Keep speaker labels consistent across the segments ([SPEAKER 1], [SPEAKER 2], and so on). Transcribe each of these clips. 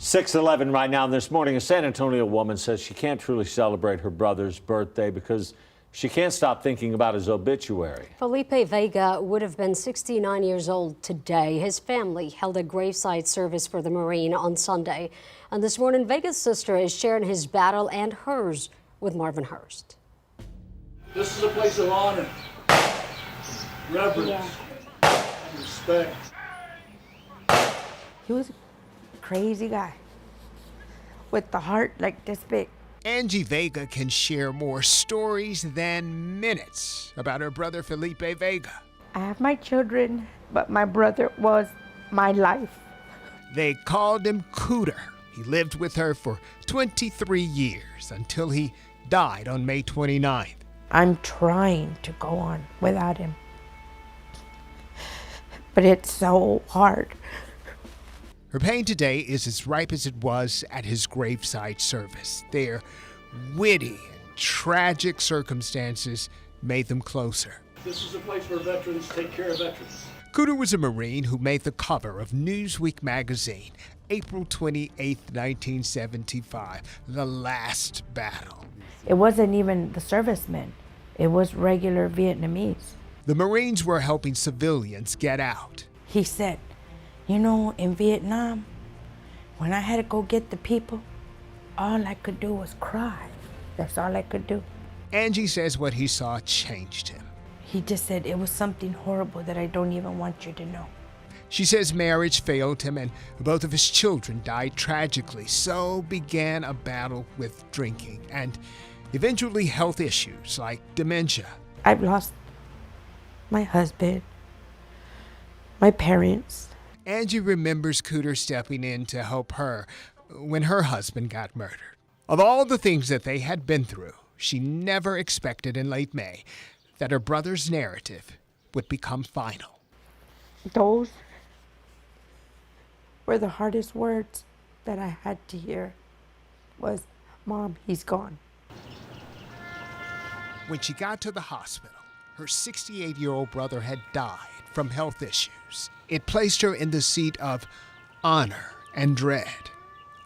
[SPEAKER 1] 6:11 right now. This morning, a San Antonio woman says she can't truly celebrate her brother's birthday because she can't stop thinking about his obituary.
[SPEAKER 2] Felipe Vega would have been 69 years old today. His family held a graveside service for the Marine on Sunday. And this morning, Vega's sister is sharing his battle and hers with Marvin Hurst.
[SPEAKER 3] This is a place of honor, reverence, and respect.
[SPEAKER 4] He was a crazy guy with the heart like this big.
[SPEAKER 5] Angie Vega can share more stories than minutes about her brother Felipe Vega.
[SPEAKER 4] I have my children, but my brother was my life.
[SPEAKER 5] They called him Cooter. He lived with her for 23 years until he died on May 29th.
[SPEAKER 4] I'm trying to go on without him, but it's so hard.
[SPEAKER 5] Her pain today is as ripe as it was at his graveside service. Their witty and tragic circumstances made them closer.
[SPEAKER 3] This is a place where veterans take care of veterans.
[SPEAKER 5] Cooter was a Marine who made the cover of Newsweek magazine, April 28, 1975, the last battle.
[SPEAKER 4] It wasn't even the servicemen. It was regular Vietnamese.
[SPEAKER 5] The Marines were helping civilians get out.
[SPEAKER 4] He said, you know, in Vietnam, when I had to go get the people, all I could do was cry. That's all I could do.
[SPEAKER 5] Angie says what he saw changed him.
[SPEAKER 4] He just said, it was something horrible that I don't even want you to know.
[SPEAKER 5] She says marriage failed him and both of his children died tragically. So began a battle with drinking and eventually health issues like dementia.
[SPEAKER 4] I've lost my husband, my parents.
[SPEAKER 5] Angie remembers Cooter stepping in to help her when her husband got murdered. Of all the things that they had been through, she never expected in late May that her brother's narrative would become final.
[SPEAKER 4] Those were the hardest words that I had to hear was, Mom, he's gone.
[SPEAKER 5] When she got to the hospital, her 68-year-old brother had died from health issues. It placed her in the seat of honor and dread,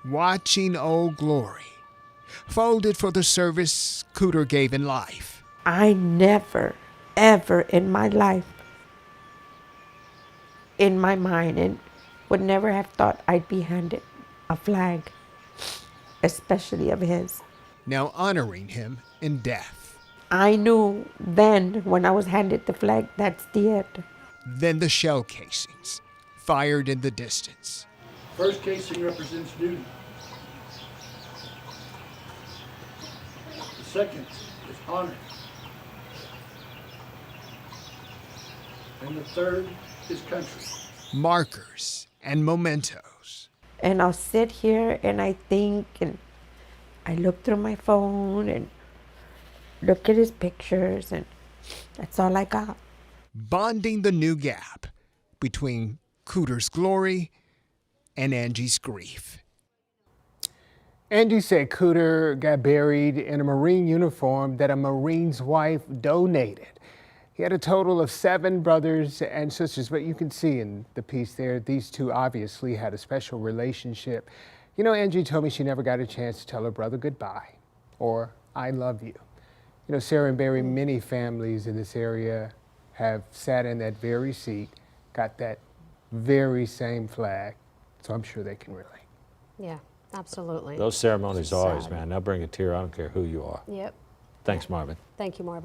[SPEAKER 5] watching Old Glory, folded for the service Cooter gave in life.
[SPEAKER 4] I never, ever in my life, in my mind, and would never have thought I'd be handed a flag, especially of his.
[SPEAKER 5] Now honoring him in death.
[SPEAKER 4] I knew then when I was handed the flag, that's the end.
[SPEAKER 5] Then the shell casings, fired in the distance.
[SPEAKER 3] First casing represents duty. The second is honor. And the third is country.
[SPEAKER 5] Markers and mementos.
[SPEAKER 4] And I'll sit here and I think, and I look through my phone and look at his pictures, and that's all I got.
[SPEAKER 5] Bonding the new gap between Cooter's glory and Angie's grief.
[SPEAKER 6] Angie said Cooter got buried in a Marine uniform that a Marine's wife donated. He had a total of 7 brothers and sisters, but you can see in the piece there, these two obviously had a special relationship. You know, Angie told me she never got a chance to tell her brother goodbye or I love you. You know, Sarah and Barry, many families in this area have sat in that very seat, got that very same flag, so I'm sure they can relate.
[SPEAKER 2] Yeah, absolutely.
[SPEAKER 1] Those ceremonies
[SPEAKER 2] So
[SPEAKER 1] always,
[SPEAKER 2] sad.
[SPEAKER 1] man, they'll bring a tear. I don't care who you are.
[SPEAKER 2] Yep.
[SPEAKER 1] Thanks, Marvin.
[SPEAKER 2] Thank you, Marvin.